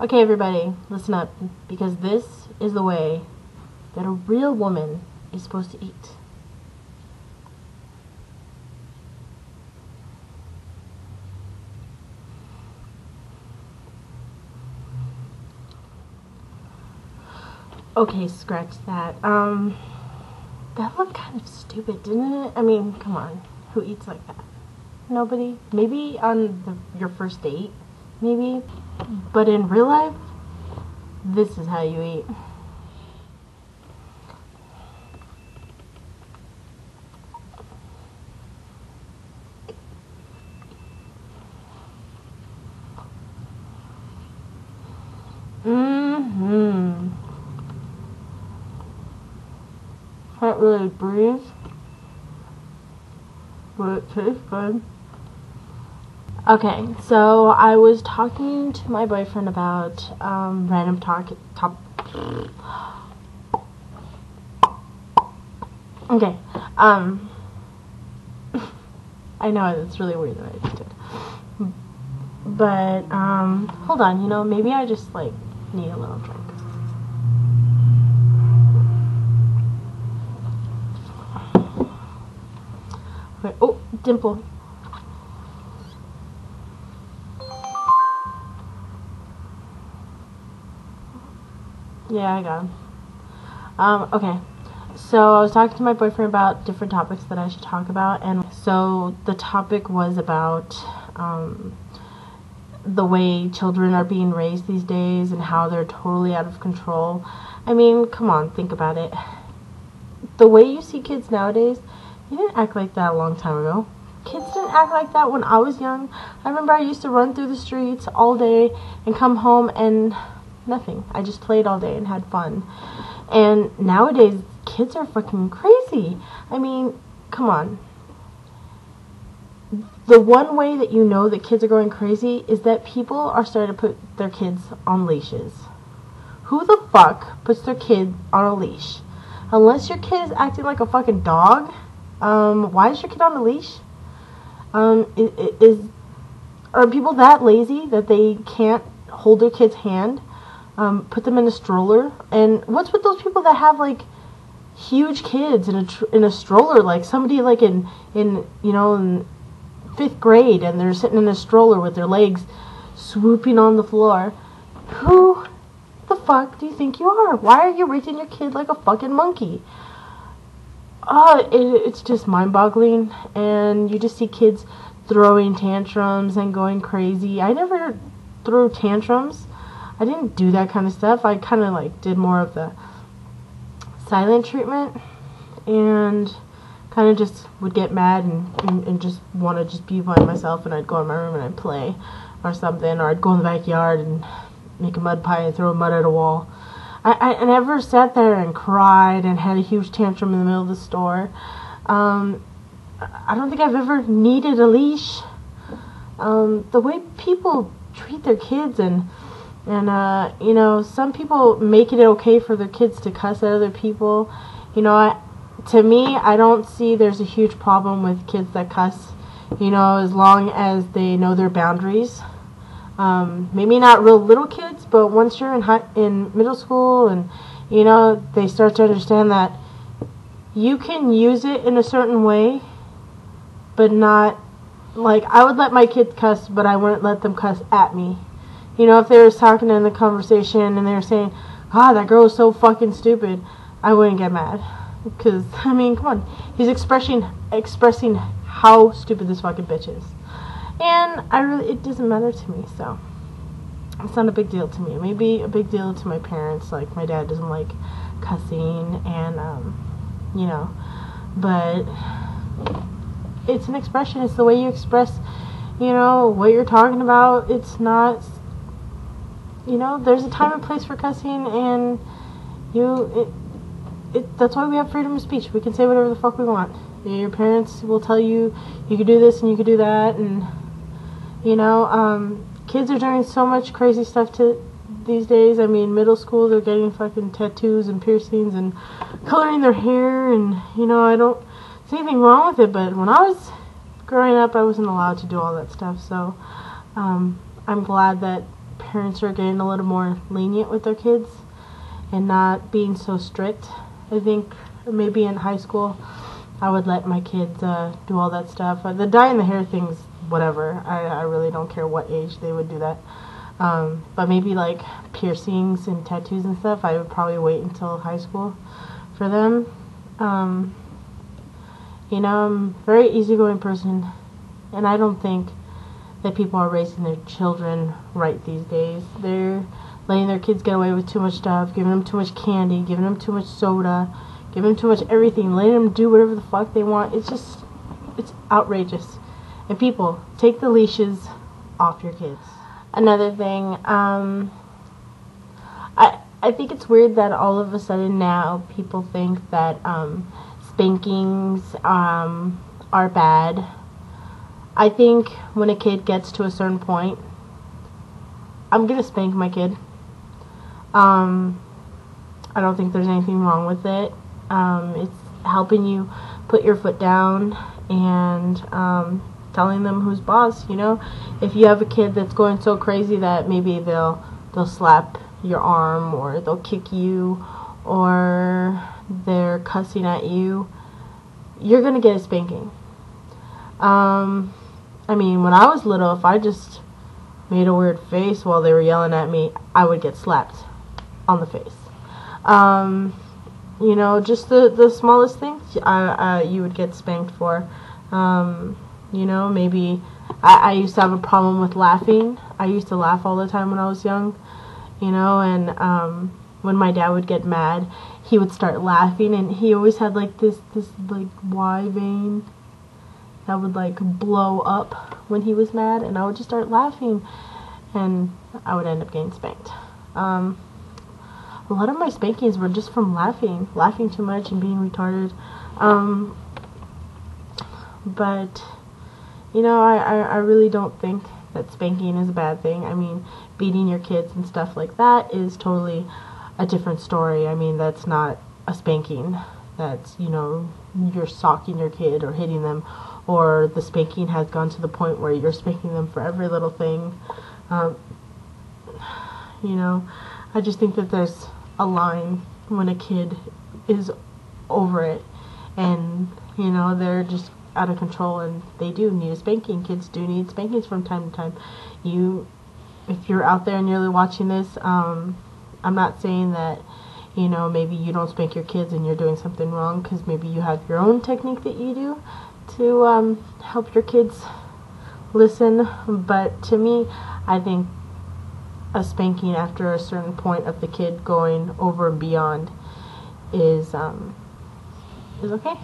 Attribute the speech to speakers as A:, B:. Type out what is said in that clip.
A: Okay, everybody, listen up, because this is the way that a real woman is supposed to eat. Okay, scratch that. That looked kind of stupid, didn't it? I mean, come on, who eats like that? Nobody? Maybe on your first date, maybe, but in real life, this is how you eat. Can't really breathe, but it tastes good. Okay, so I was talking to my boyfriend about random Okay, I know it's really weird that I just did, but hold on, maybe I just like need a little drink. Okay. Oh, dimple. Yeah, I got him. Okay. So I was talking to my boyfriend about different topics that I should talk about, and so the topic was about the way children are being raised these days and how they're totally out of control. I mean, come on, think about it. The way you see kids nowadays, they didn't act like that a long time ago. Kids didn't act like that when I was young. I remember I used to run through the streets all day and come home and nothing. I just played all day and had fun. And nowadays, kids are fucking crazy. I mean, come on. The one way that you know that kids are going crazy is that people are starting to put their kids on leashes. Who the fuck puts their kid on a leash? Unless your kid is acting like a fucking dog, why is your kid on a leash? Are people that lazy that they can't hold their kid's hand, put them in a stroller? And what's with those people that have like huge kids in a stroller, like somebody like in 5th grade, and they're sitting in a stroller with their legs swooping on the floor? Who the fuck do you think you are? Why are you raising your kid like a fucking monkey? It's just mind-boggling, and you just see kids throwing tantrums and going crazy. I never threw tantrums. I didn't do that kind of stuff. I kind of like did more of the silent treatment, and kind of just would get mad and just want to just be by myself, and I'd go in my room and I'd play or something, or I'd go in the backyard and make a mud pie and throw mud at a wall. I never sat there and cried and had a huge tantrum in the middle of the store. I don't think I've ever needed a leash. The way people treat their kids and some people make it okay for their kids to cuss at other people. To me, I don't see there's a huge problem with kids that cuss, as long as they know their boundaries. Maybe not real little kids, but once you're in middle school and, they start to understand that you can use it in a certain way, but not, like, I would let my kids cuss, but I wouldn't let them cuss at me. If they were talking in the conversation and they were saying, that girl is so fucking stupid, I wouldn't get mad. Because, I mean, come on. He's expressing how stupid this fucking bitch is. And it doesn't matter to me, so it's not a big deal to me. It may be a big deal to my parents, like my dad doesn't like cussing, and, but it's an expression. It's the way you express, what you're talking about. It's not, there's a time and place for cussing, and that's why we have freedom of speech. We can say whatever the fuck we want. Your parents will tell you you could do this and you could do that, and kids are doing so much crazy stuff these days. I mean, middle school, they're getting fucking tattoos and piercings and coloring their hair, and I don't see anything wrong with it, but when I was growing up, I wasn't allowed to do all that stuff. So I'm glad that parents are getting a little more lenient with their kids and not being so strict. I think maybe in high school I would let my kids do all that stuff. The dyeing the hair things, whatever. I really don't care what age they would do that. But maybe like piercings and tattoos and stuff, I would probably wait until high school for them. You know, I'm a very easygoing person, and I don't think that people are raising their children right these days. They're letting their kids get away with too much stuff, giving them too much candy, giving them too much soda, giving them too much everything, letting them do whatever the fuck they want. It's outrageous. And people, take the leashes off your kids. Another thing, I think it's weird that all of a sudden now people think that spankings are bad. I think when a kid gets to a certain point, I'm gonna spank my kid. I don't think there's anything wrong with it. It's helping you put your foot down and telling them who's boss. You know, if you have a kid that's going so crazy that maybe they'll slap your arm, or they'll kick you, or they're cussing at you, you're gonna get a spanking. I mean, when I was little, if I just made a weird face while they were yelling at me, I would get slapped on the face. You know, just the smallest things you would get spanked for. You know, maybe I used to have a problem with laughing. I used to laugh all the time when I was young, you know, and when my dad would get mad, he would start laughing, and he always had like this like Y vein that would like blow up when he was mad, and I would just start laughing, and I would end up getting spanked. A lot of my spankings were just from laughing too much and being retarded. But you know, I really don't think that spanking is a bad thing. I mean, beating your kids and stuff like that is totally a different story. I mean, that's not a spanking. That's, you know, you're socking your kid or hitting them, or the spanking has gone to the point where you're spanking them for every little thing. You know, I just think that there's a line when a kid is over it, and, you know, they're just out of control, and they do need a spanking. Kids do need spankings from time to time. If you're out there and you're watching this, I'm not saying that, you know, maybe you don't spank your kids and you're doing something wrong, because maybe you have your own technique that you do to help your kids listen. But to me, I think a spanking after a certain point of the kid going over and beyond is okay.